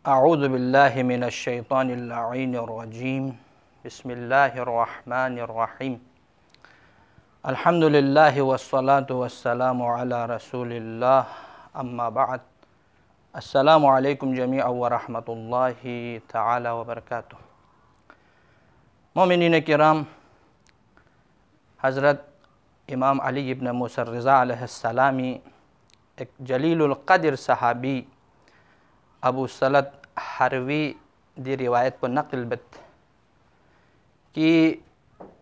अऊज़ु बिल्लाहि मिनश्शैतानिर रजीम। बिस्मिल्लाहिर रहमानिर रहीम। अल्हम्दुलिल्लाहि वस्सलातु वस्सलामु अला रसूलिल्लाह, अम्मा बअद। अस्सलामु अलैकुम जमीअन व रहमतुल्लाहि तआला व बरकातुहू। मोमिनीन किराम, हज़रत इमाम अली इब्न मूसा रिज़ा अलैहिस्सलामी एक जलीलुल क़द्र सहाबी अबू सलत हरवी दी रिवायत पर नक़ल बत कि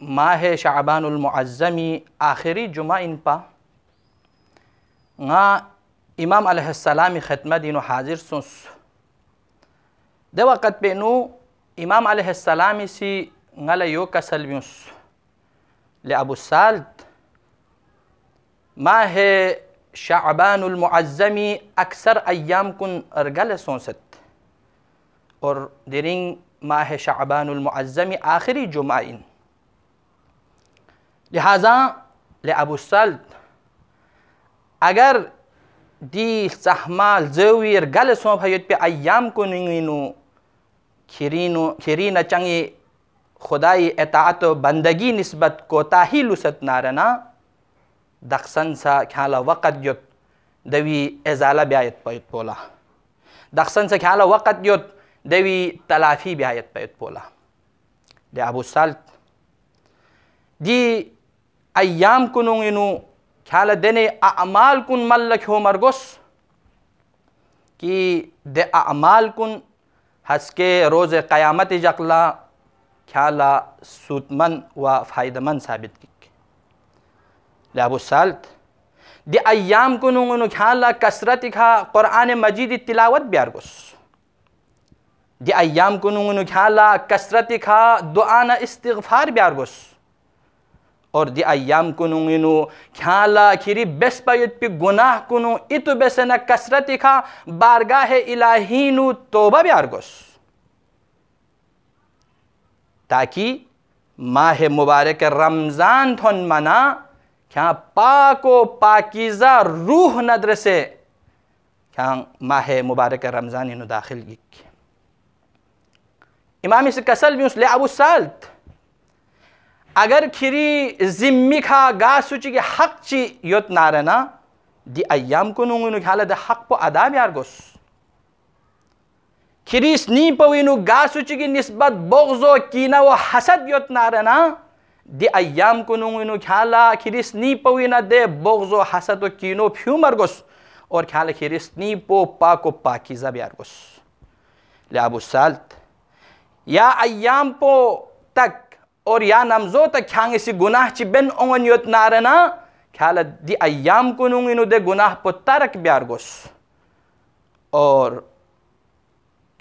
माह शाबानुल मुअज़्ज़मी आखिरी जुमा इन पा इमाम अलैहिस्सलामी खिदमत इनो हाजिर सुस दे वक़्त पे नु इमाम अलैहिस्सलामी सी ngala yo kasalbius ले अबू साल्त माह शाबानुल मुअज़्ज़मी अक्सर अय्याम कुन अरगल सोसत और दिरिंग माह शाबानुल मुअज़्ज़मी आखिरी जुमा इन लिहाजा ले अबू साल्त अगर दी सहमाल जवीर गल सो भयत पे अय्याम को निंगिनु खिरीन चंगी खुदाई एताअत बंदगी निस्बत कोताही लुसत नारना दक्षन सा ख्याला वक़्त युत दवी एजाला ब्यायत पयत पोला दक्षन सा ख्याला वक़्त युत दवी तलाफी ब्यायत पयत पोला ले अबू साल्त दी अय्याम कुनुंगिनु ख्याला देने अमाल कुन मल्लक हो मरगोस कि दे अमाल कुन हसके रोज़ क़यामत जकला ख्याला सूतमन व फ़ायदमंद साबित की ले अबू साल्त दे अय्याम कुनुंगनु ख्याला कसरत खा कुरान मजीद तिलावत ब्यारगोस दे अय्याम कुनुंगनु ख्याला कसरत खा दुआना इस्तिग़फ़ार ब्यारगोस और दे अय्याम कुनुंगनु ख्याला खिरी बेस पयत पे गुनाह कुनु इतु बेसना कसरत खा बारगाह इलाहीनु तौबा ब्यारगोस ताकि माह मुबारक रमज़ान थन मना क्या पाको पाकीज़ा रूह नदर से क्या माह मुबारक रमज़ान इन दाखिल गिक इमाम से कसल भी उसले अबू साल्त अगर खिरी जिम्मी खा गा सुची के हक ची योत नारना दी अय्याम को नुंगनु ख्याल द हक पो अदा ब्यारगोस खिरी स्नी पविनु गा सुची की निस्बत बोगज़ो कीना व हसद योत नारना दे अय्याम को नुंगनु ख्याला खिरिस नी पविना दे बोगज़ो हसद व कीनो फ्यू मरगोस और ख्याल खिरिस नी पो पाको पाकीज़ा ब्यारगोस ले अबू साल्त या अय्याम पो तक और या नमज़ो तक ख्यांग सी गुनाह ची बेन ओंगन योत नारना ख्याल दे अय्याम को नुंगनु दे गुनाह पो तरक ब्यारगोस और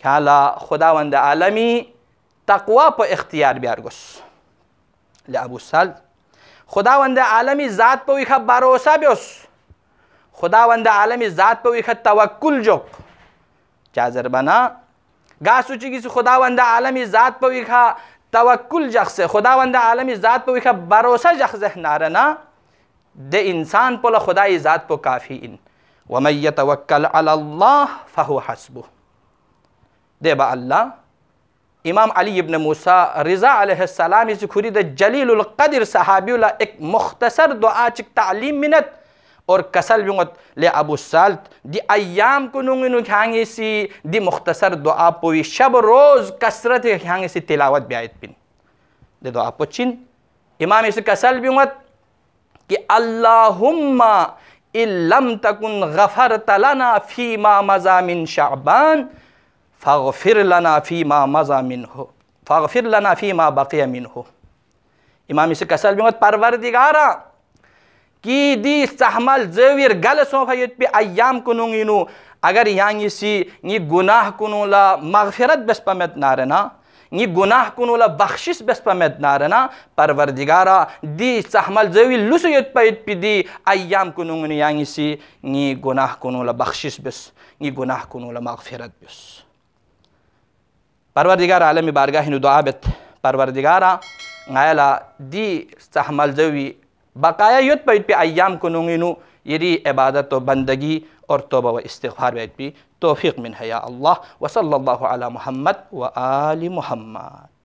ख्याला खुदावंद आलमी तक़वा पो इख्तियार ब्यारगोस ले अबू साल्त खुदावंद आलमी ज़ात पर विखा भरोसा बेस खुदावंद आलमी ज़ात पर विखा तवक्कुल जोक चाजर बना गा सुची की खुदावंद आलमी ज़ात पर विखा तवक्कुल जख से खुदावंद आलमी ज़ात पर विखा भरोसा जख जह नारना दे इंसान पोला खुदाई ज़ात पर काफ़ी इन वमन यतवक्कल अलल्लाह फहुव हस्बुह दे बा अल्लाह इमाम अली इब्न मूसा रिज़ा अलैहिस्सलाम से खुरी द जलीलुल क़द्र सहाबीउला एक मुख्तसर दुआ चिक तालीम मिनत और कसल बिंगत ले अबू साल्त दी अय्याम को नुंगिनु ख्यांगी सी दी मुख्तसर दुआ पोई शब रोज़ कसरत ख्यांगी सी तिलावत ब्यायत पिन दे दुआ पोचिन इमाम इसे कसल बिंगत कि अल्लाहुम्मा इल्लम तकुन गफ़रत लना फ़ीमा मज़ा मिन शाबान फ़ग़फ़िर लना फ़ीमा मज़ा मिन्हु फ़ग़फ़िर लना फ़ीमा बक़िया मिन्हु इमाम इसे कसल बिंगत परवरदिगारा कि दी सहमल ज़वीर गल सोफयत पे अय्याम कुनुंगिनु अगर यांगी सी नी गुनाह कुनुला मग़फ़िरत बस पमेत नारना नी गुनाह कुनुला बख्शिश बस पमेत नारना परवरदिगारा दी सहमल ज़वीर लुसयत पयत पे दी अय्याम कुनुंगिनु यांगी सी नी गुनाह कुनुला बख्शिश बस नी गुनाह कुनुला मग़फ़िरत बस परवरदिगार आलमी बारगाह दुआ बेत परवरदिगारा ngaila di sahmal jawi बकाया युद्ध पे अय्याम को नुंगिनु यरी इबादत व बंदगी और तौबा व इस्तिग़फ़ार भी तौफीक मिन है या अल्लाह। व सल्लल्लाहु अला मुहम्मद व आलि मुहम्मद।